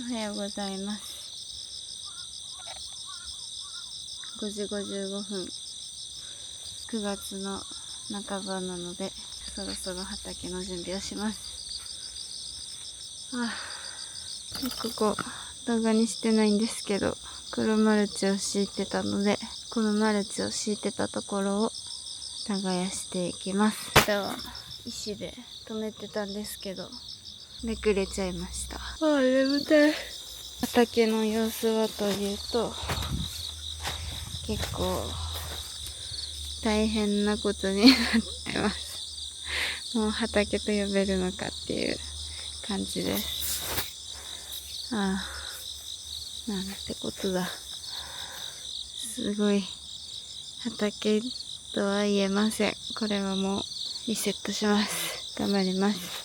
おはようございます。5時55分。9月の半ばなので、そろそろ畑の準備をします。ここ動画にしてないんですけど、黒マルチを敷いてたので、このマルチを敷いてたところを耕していきます。下は石で止めてたんですけど、めくれちゃいました。眠たい。畑の様子はというと、結構大変なことになってます。もう畑と呼べるのかっていう感じです。なんてことだ。すごい畑とは言えません。これはもうリセットします。頑張ります。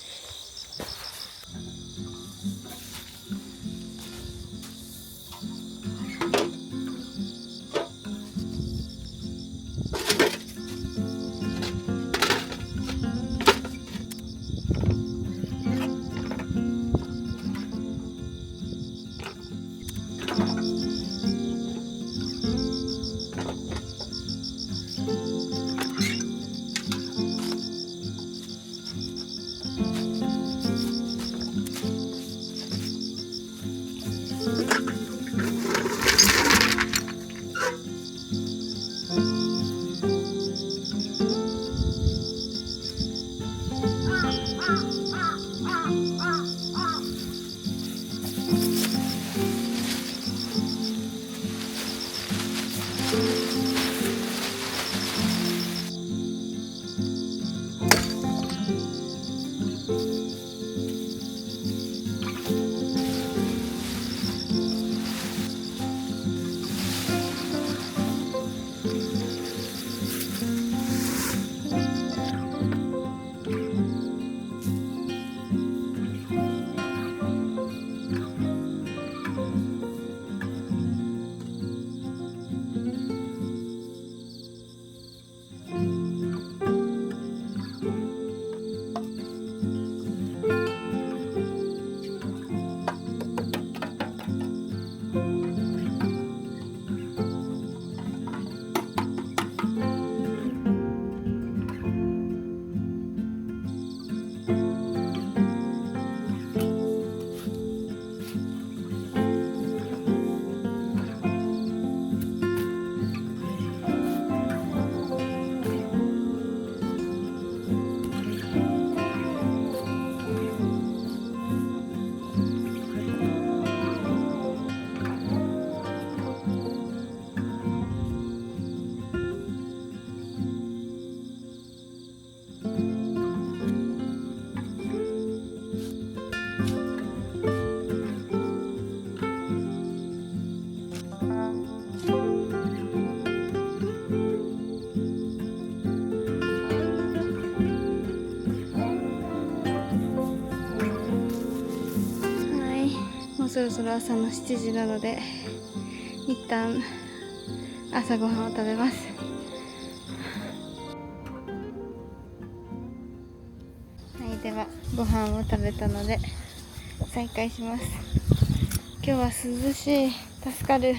もうそろそろ朝の7時なので、一旦朝ごはんを食べます。はい、ではご飯を食べたので再開します。今日は涼しい。助かる。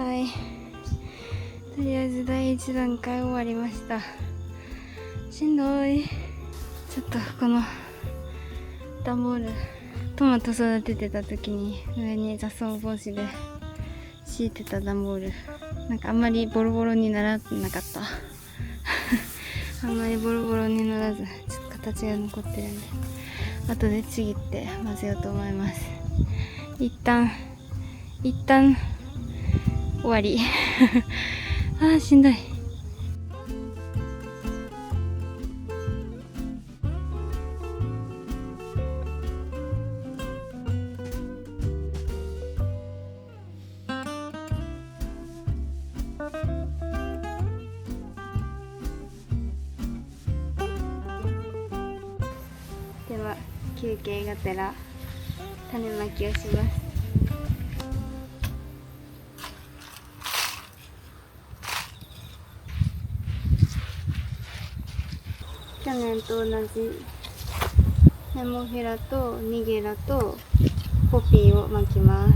はい、とりあえず第1段階終わりました。しんどい。ちょっとこの段ボール、トマト育ててた時に上に雑草防止で敷いてた段ボール、なんかあんまりボロボロにならなかったあんまりボロボロにならず、ちょっと形が残ってるんで、後でちぎって混ぜようと思います。一旦終わりあーしんどい。では休憩がてら種まきをします。去年と同じネモフィラとニゲラとポピーをまきます。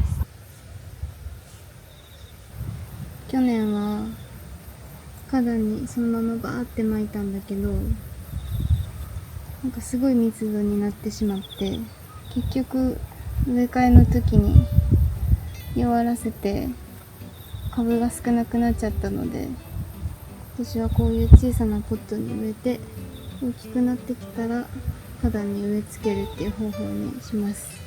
去年は花壇にそのままバーって巻いたんだけど、なんかすごい密度になってしまって、結局植え替えの時に弱らせて株が少なくなっちゃったので、私はこういう小さなポットに植えて、大きくなってきたら花壇に植え付けるっていう方法にします。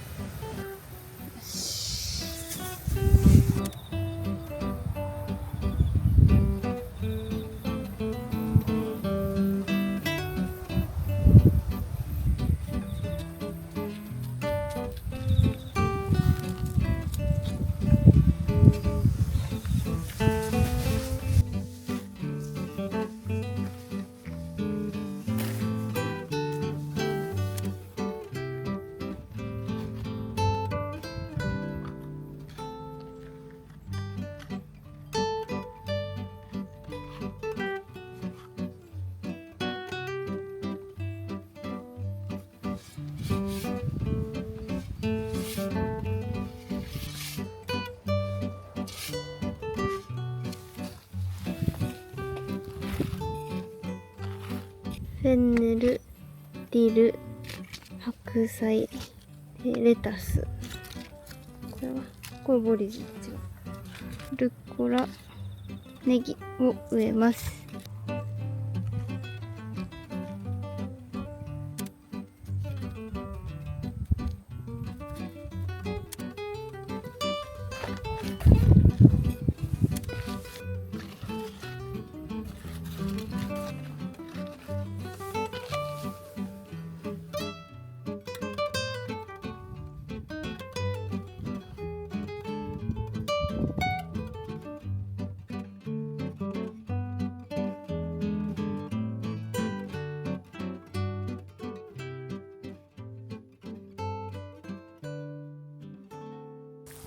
フェンネル、ディル、白菜、レタス。これボリジン。ルッコラ、ネギを植えます。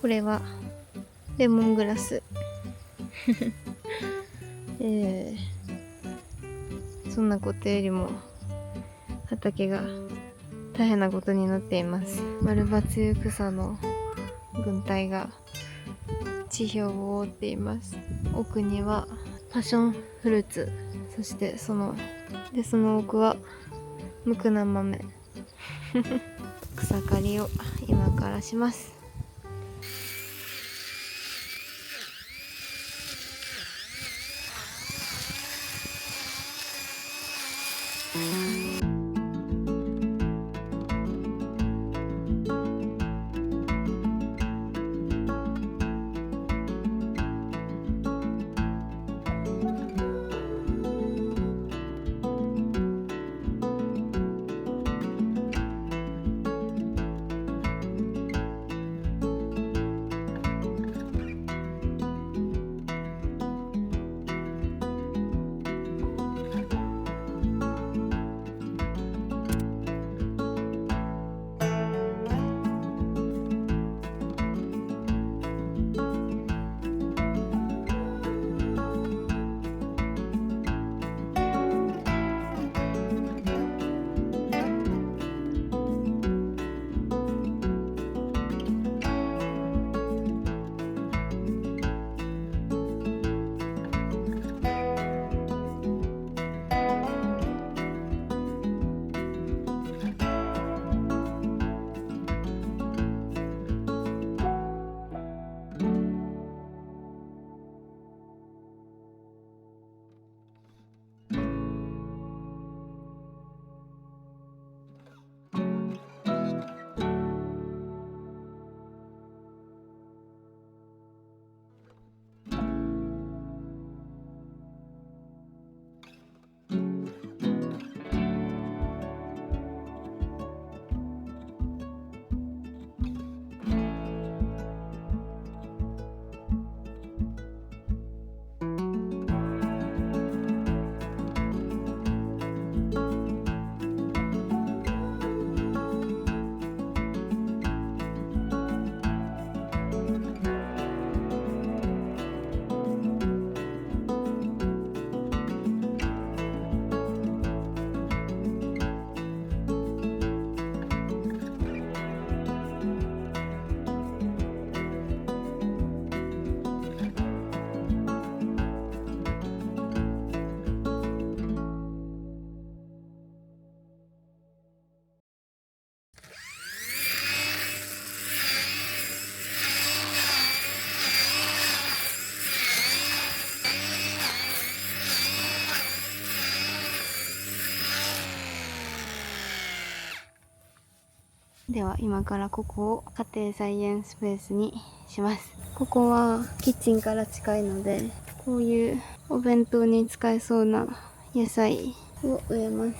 これはレモングラスそんなことよりも畑が大変なことになっています。マルバツユクサの群体が地表を覆っています。奥にはパッションフルーツ、そしてその奥はムクナ豆草刈りを今からします。では今からここを家庭菜園スペースにします。ここはキッチンから近いので、こういうお弁当に使えそうな野菜を植えます。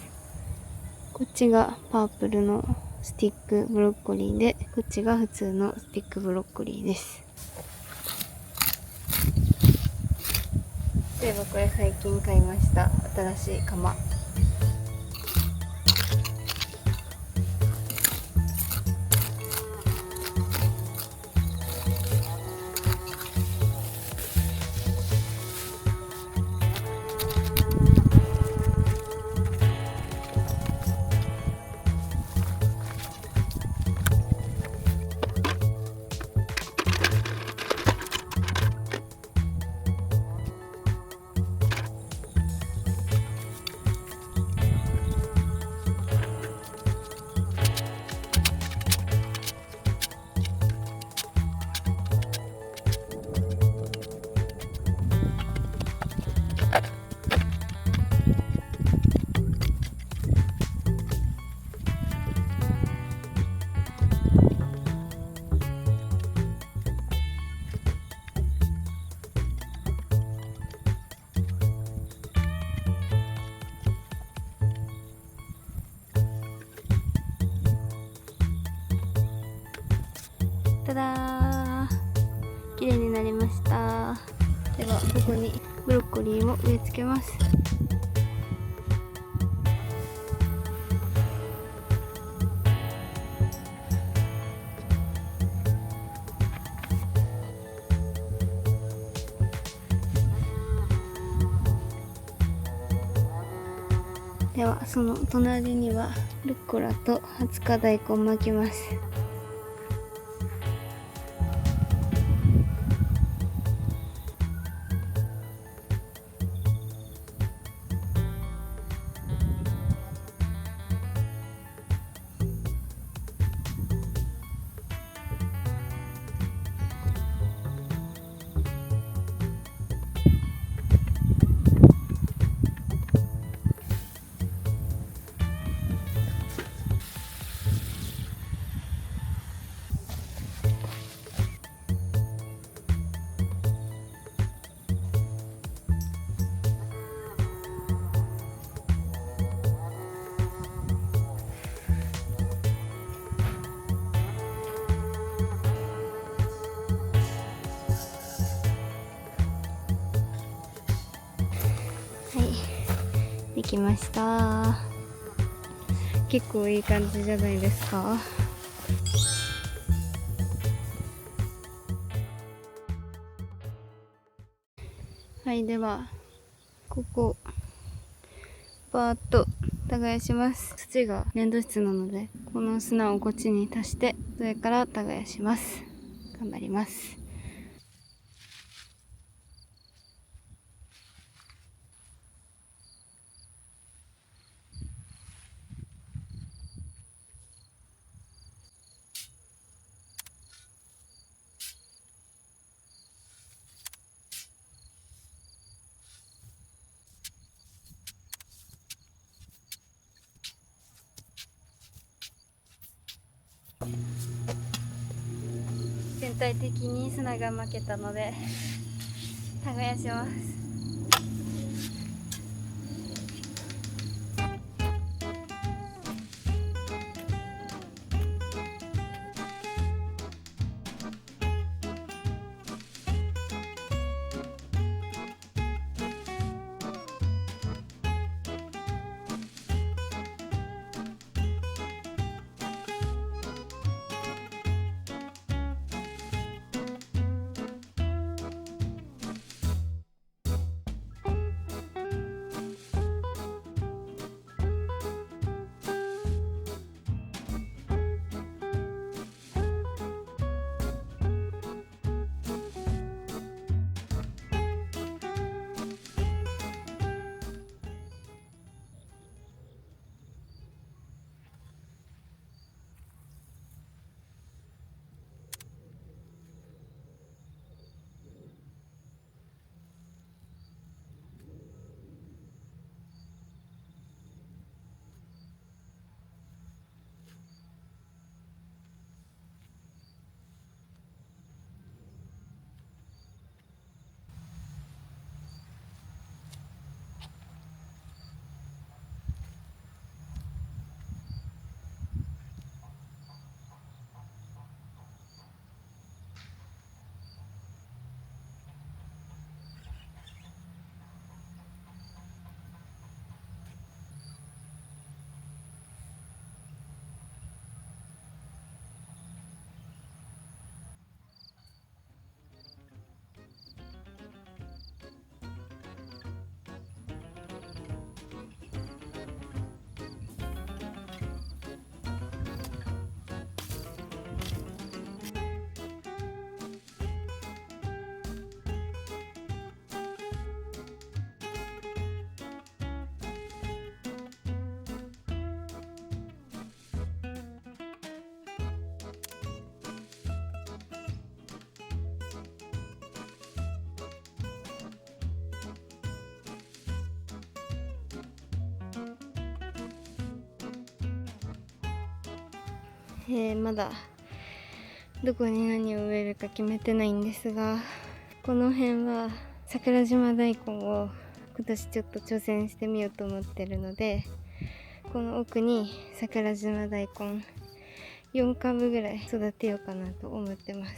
こっちがパープルのスティックブロッコリーで、こっちが普通のスティックブロッコリーです。そういえばこれ最近買いました。新しい釜。ただー、綺麗になりました。ではここにブロッコリーを植え付けます。ではその隣にはルッコラと20日大根巻きます。できました。結構いい感じじゃないですか。はい、ではここバーッと耕します。土が粘土質なので、この砂をこっちに足してそれから耕します。頑張ります。全体的に砂が負けたので耕します。まだどこに何を植えるか決めてないんですが、この辺は桜島大根を今年ちょっと挑戦してみようと思ってるので、この奥に桜島大根4株ぐらい育てようかなと思ってます。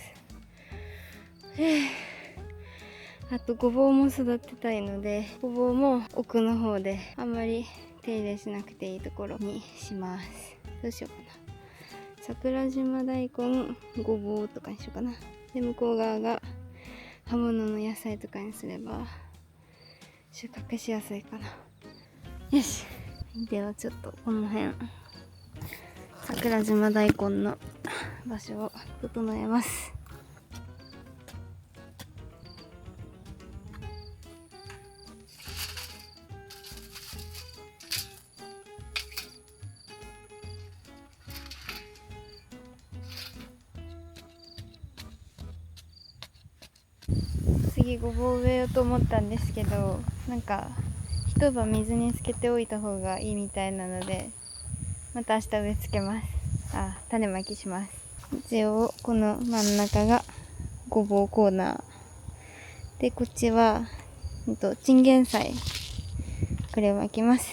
あとごぼうも育てたいので、ごぼうも奥の方であんまり手入れしなくていいところにします。どうしようかな。桜島大根、ごぼうとかにしようかな。で、向こう側が葉物の野菜とかにすれば収穫しやすいかな。よし。ではちょっとこの辺桜島大根の場所を整えます。次ごぼう植えようと思ったんですけど、なんか一晩水につけておいた方がいいみたいなので、また明日植え付けます。種まきします。一応この真ん中がごぼうコーナーで、こっちはチンゲン菜、これをまきます。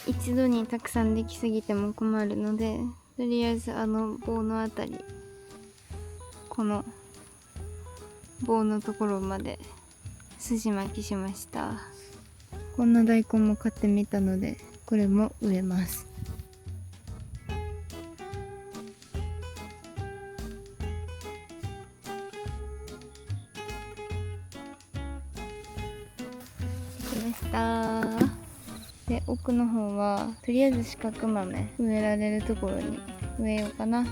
一度にたくさんできすぎても困るので、とりあえず棒のあたり、この棒のところまで筋巻きしました。こんな大根も買ってみたので、これも植えます。できました。で、奥の方はとりあえず四角豆植えられるところに植えようかな。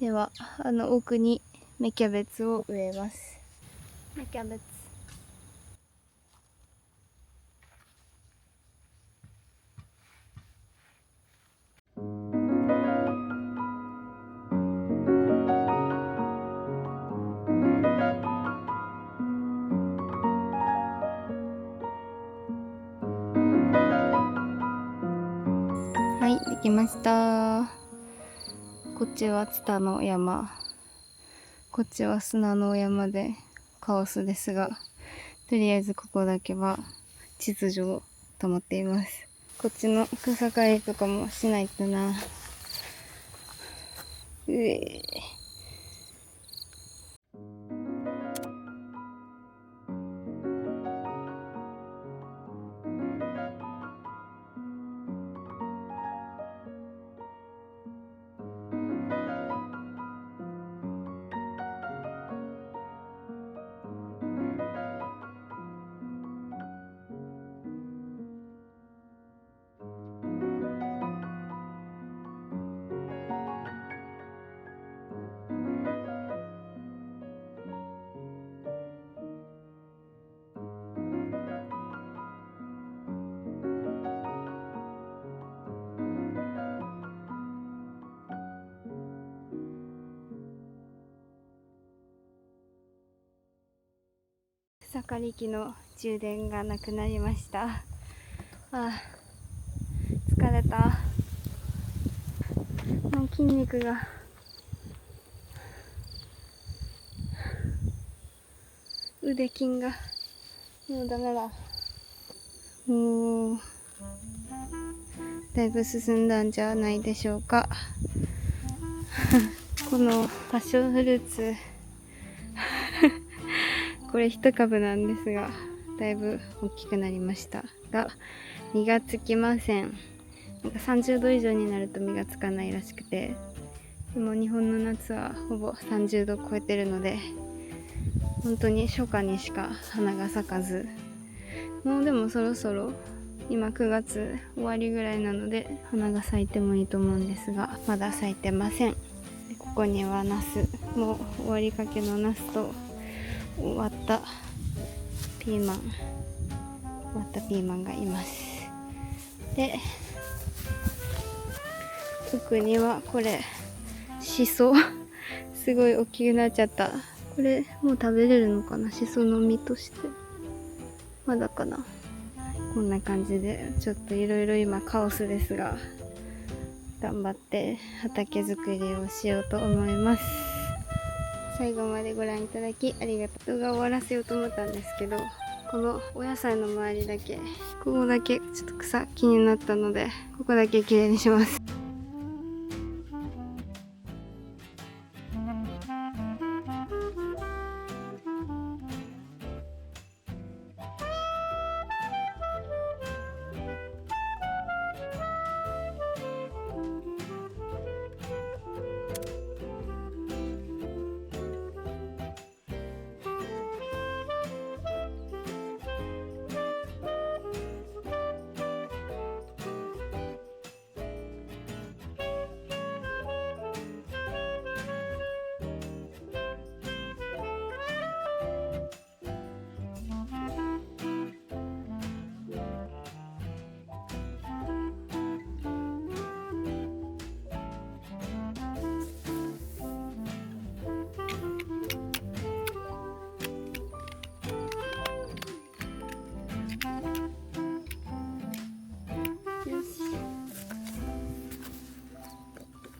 では奥に芽キャベツを植えます。芽キャベツ。はい、できました。こっちはツタの山、こっちは砂の山でカオスですが、とりあえずここだけは秩序を保っています。こっちの草刈りとかもしないとな。草刈り機の充電がなくなりました。疲れた。もう筋肉が腕筋がもうダメだ。だいぶ進んだんじゃないでしょうか。このパッションフルーツこれ一株なんですが、だいぶ大きくなりましたが、実がつきません。なんか30度以上になると実がつかないらしくて、でも日本の夏はほぼ30度超えてるので、本当に初夏にしか花が咲かず、もうでもそろそろ今9月終わりぐらいなので花が咲いてもいいと思うんですが、まだ咲いてません。ここにはナス、もう終わりかけのナスと終わったピーマンがいます。で、奥にはこれシソすごい大きくなっちゃった。これもう食べれるのかな、シソの実として。まだかな。こんな感じでちょっといろいろ今カオスですが、頑張って畑作りをしようと思います。最後までご覧いただきありがとう。動画を終わらせようと思ったんですけど、このお野菜の周りだけ、ここだけちょっと草気になったので、ここだけきれいにします。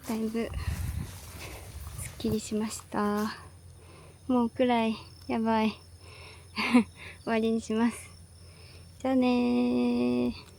だいぶすっきりしました。もうくらいやばい終わりにします。じゃあねー。